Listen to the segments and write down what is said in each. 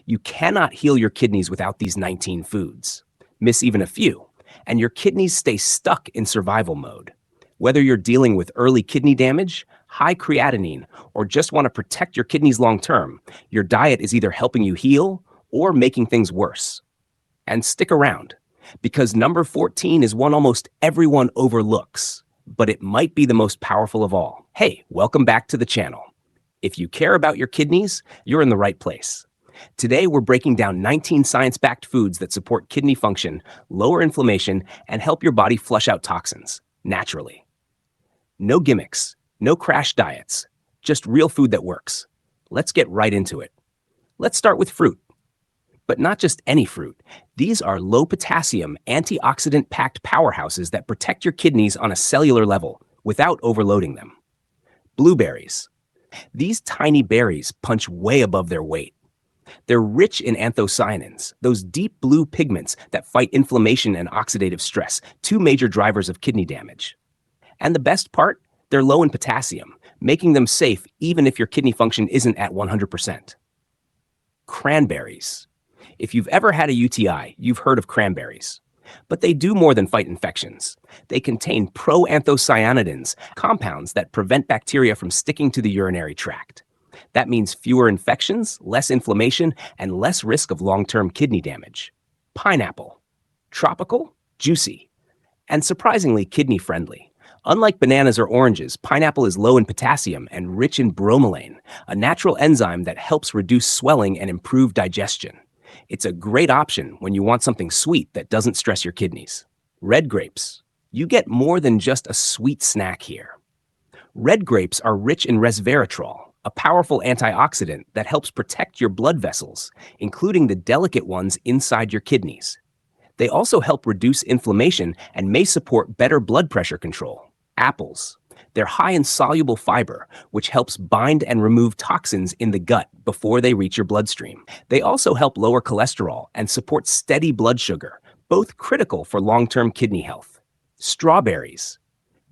You cannot heal your kidneys without these 19 foods. Miss even a few, and your kidneys stay stuck in survival mode. Whether you're dealing with early kidney damage, high creatinine, or just want to protect your kidneys long term, your diet is either helping you heal or making things worse. And stick around, because number 14 is one almost everyone overlooks, but it might be the most powerful of all. Hey, welcome back to the channel. If you care about your kidneys, you're in the right place. Today, we're breaking down 19 science-backed foods that support kidney function, lower inflammation, and help your body flush out toxins naturally. No gimmicks, no crash diets, just real food that works. Let's get right into it. Let's start with fruit. But not just any fruit. These are low-potassium, antioxidant-packed powerhouses that protect your kidneys on a cellular level without overloading them. Blueberries. These tiny berries punch way above their weight. They're rich in anthocyanins, those deep blue pigments that fight inflammation and oxidative stress, two major drivers of kidney damage. And the best part? They're low in potassium, making them safe even if your kidney function isn't at 100%. Cranberries. If you've ever had a UTI, you've heard of cranberries. But they do more than fight infections. They contain proanthocyanidins, compounds that prevent bacteria from sticking to the urinary tract. That means fewer infections, less inflammation, and less risk of long-term kidney damage. Pineapple. Tropical, juicy, and surprisingly kidney-friendly. Unlike bananas or oranges, pineapple is low in potassium and rich in bromelain, a natural enzyme that helps reduce swelling and improve digestion. It's a great option when you want something sweet that doesn't stress your kidneys. Red grapes. You get more than just a sweet snack here. Red grapes are rich in resveratrol, a powerful antioxidant that helps protect your blood vessels, including the delicate ones inside your kidneys. They also help reduce inflammation and may support better blood pressure control. Apples. They're high in soluble fiber, which helps bind and remove toxins in the gut before they reach your bloodstream. They also help lower cholesterol and support steady blood sugar, both critical for long-term kidney health. Strawberries.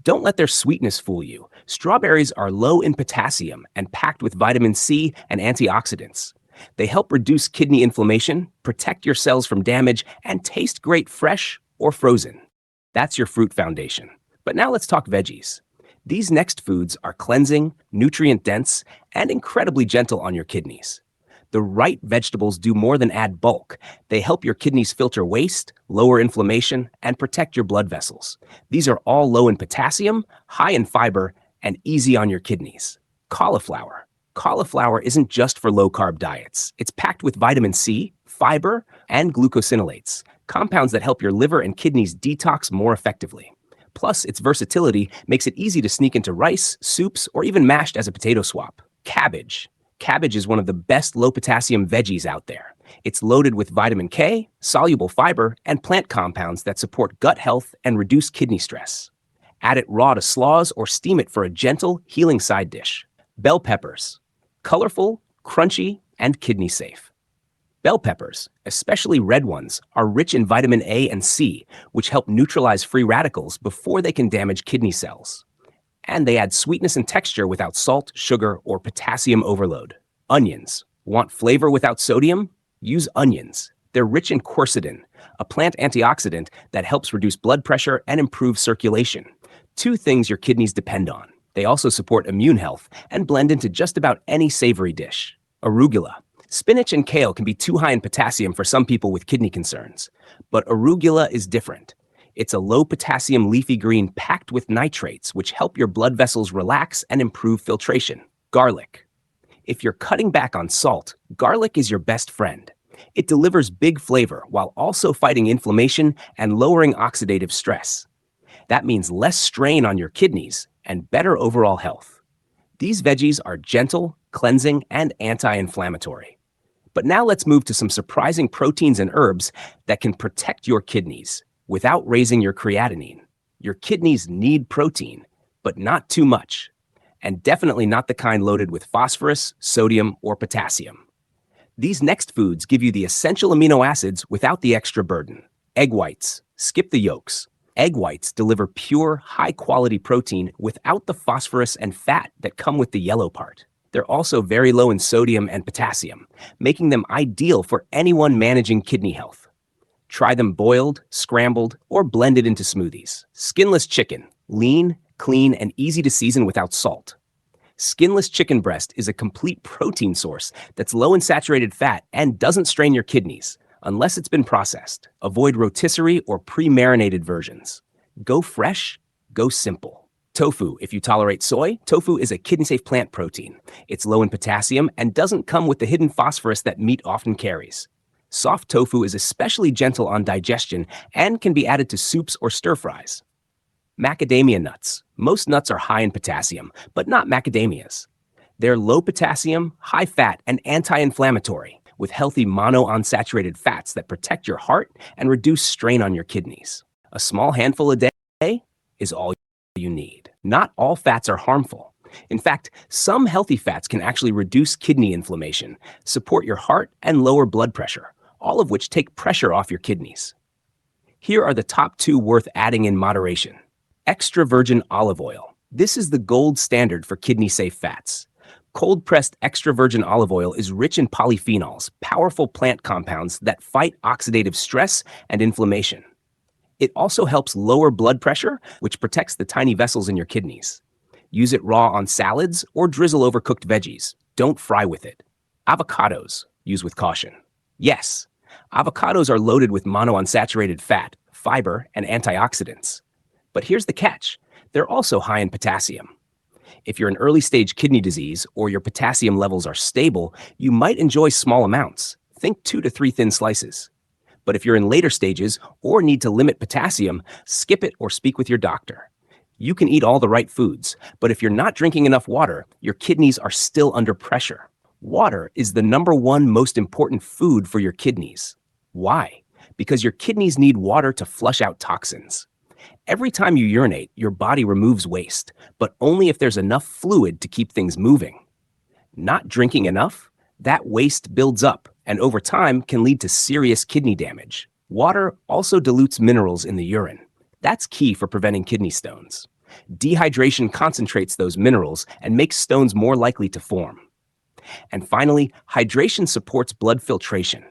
Don't let their sweetness fool you. Strawberries are low in potassium and packed with vitamin C and antioxidants. They help reduce kidney inflammation, protect your cells from damage, and taste great fresh or frozen. That's your fruit foundation. But now let's talk veggies. These next foods are cleansing, nutrient-dense, and incredibly gentle on your kidneys. The right vegetables do more than add bulk. They help your kidneys filter waste, lower inflammation, and protect your blood vessels. These are all low in potassium, high in fiber, and easy on your kidneys. Cauliflower. Cauliflower isn't just for low-carb diets. It's packed with vitamin C, fiber, and glucosinolates, compounds that help your liver and kidneys detox more effectively. Plus, its versatility makes it easy to sneak into rice, soups, or even mashed as a potato swap. Cabbage. Cabbage is one of the best low-potassium veggies out there. It's loaded with vitamin K, soluble fiber, and plant compounds that support gut health and reduce kidney stress. Add it raw to slaws or steam it for a gentle, healing side dish. Bell peppers. Colorful, crunchy, and kidney safe. Bell peppers, especially red ones, are rich in vitamin A and C, which help neutralize free radicals before they can damage kidney cells. And they add sweetness and texture without salt, sugar, or potassium overload. Onions. Want flavor without sodium? Use onions. They're rich in quercetin, a plant antioxidant that helps reduce blood pressure and improve circulation. Two things your kidneys depend on. They also support immune health and blend into just about any savory dish. Arugula. Spinach and kale can be too high in potassium for some people with kidney concerns, but arugula is different. It's a low-potassium leafy green packed with nitrates, which help your blood vessels relax and improve filtration. Garlic. If you're cutting back on salt, garlic is your best friend. It delivers big flavor while also fighting inflammation and lowering oxidative stress. That means less strain on your kidneys and better overall health. These veggies are gentle, cleansing, and anti-inflammatory. But now let's move to some surprising proteins and herbs that can protect your kidneys without raising your creatinine. Your kidneys need protein, but not too much, and definitely not the kind loaded with phosphorus, sodium, or potassium. These next foods give you the essential amino acids without the extra burden. Egg whites. Skip the yolks. Egg whites deliver pure, high-quality protein without the phosphorus and fat that come with the yellow part. They're also very low in sodium and potassium, making them ideal for anyone managing kidney health. Try them boiled, scrambled, or blended into smoothies. Skinless chicken, lean, clean, and easy to season without salt. Skinless chicken breast is a complete protein source that's low in saturated fat and doesn't strain your kidneys, unless it's been processed. Avoid rotisserie or pre-marinated versions. Go fresh, go simple. Tofu, if you tolerate soy, tofu is a kidney-safe plant protein. It's low in potassium and doesn't come with the hidden phosphorus that meat often carries. Soft tofu is especially gentle on digestion and can be added to soups or stir-fries. Macadamia nuts. Most nuts are high in potassium, but not macadamias. They're low potassium, high fat, and anti-inflammatory, with healthy monounsaturated fats that protect your heart and reduce strain on your kidneys. A small handful a day is all you need. Not all fats are harmful. In fact, some healthy fats can actually reduce kidney inflammation, support your heart, and lower blood pressure, all of which take pressure off your kidneys. Here are the top 2 worth adding in moderation. Extra virgin olive oil. This is the gold standard for kidney-safe fats. Cold-pressed extra virgin olive oil is rich in polyphenols, powerful plant compounds that fight oxidative stress and inflammation. It also helps lower blood pressure, which protects the tiny vessels in your kidneys. Use it raw on salads or drizzle over cooked veggies. Don't fry with it. Avocados. Use with caution. Yes, avocados are loaded with monounsaturated fat, fiber, and antioxidants. But here's the catch. They're also high in potassium. If you're in early-stage kidney disease or your potassium levels are stable, you might enjoy small amounts. Think 2 to 3 thin slices. But if you're in later stages or need to limit potassium, skip it or speak with your doctor. You can eat all the right foods, but if you're not drinking enough water, your kidneys are still under pressure. Water is the #1 most important food for your kidneys. Why? Because your kidneys need water to flush out toxins. Every time you urinate, your body removes waste, but only if there's enough fluid to keep things moving. Not drinking enough? That waste builds up and over time can lead to serious kidney damage. Water also dilutes minerals in the urine. That's key for preventing kidney stones. Dehydration concentrates those minerals and makes stones more likely to form. And finally, hydration supports blood filtration.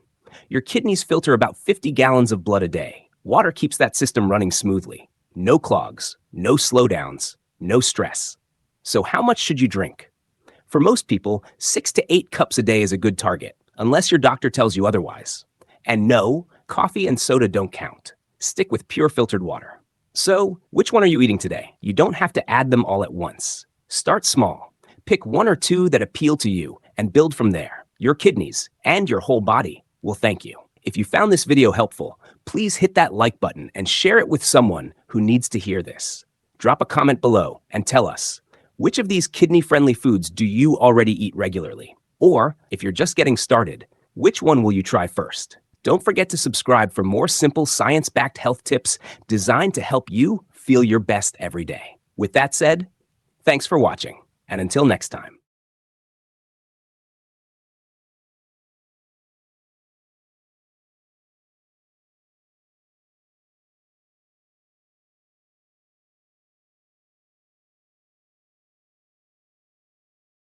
Your kidneys filter about 50 gallons of blood a day. Water keeps that system running smoothly. No clogs, no slowdowns, no stress. So how much should you drink? For most people, 6 to 8 cups a day is a good target, unless your doctor tells you otherwise. And no, coffee and soda don't count. Stick with pure filtered water. So, which one are you eating today? You don't have to add them all at once. Start small. Pick 1 or 2 that appeal to you and build from there. Your kidneys and your whole body will thank you. If you found this video helpful, please hit that like button and share it with someone who needs to hear this. Drop a comment below and tell us, which of these kidney-friendly foods do you already eat regularly? Or, if you're just getting started, which one will you try first? Don't forget to subscribe for more simple science-backed health tips designed to help you feel your best every day. With that said, thanks for watching, and until next time.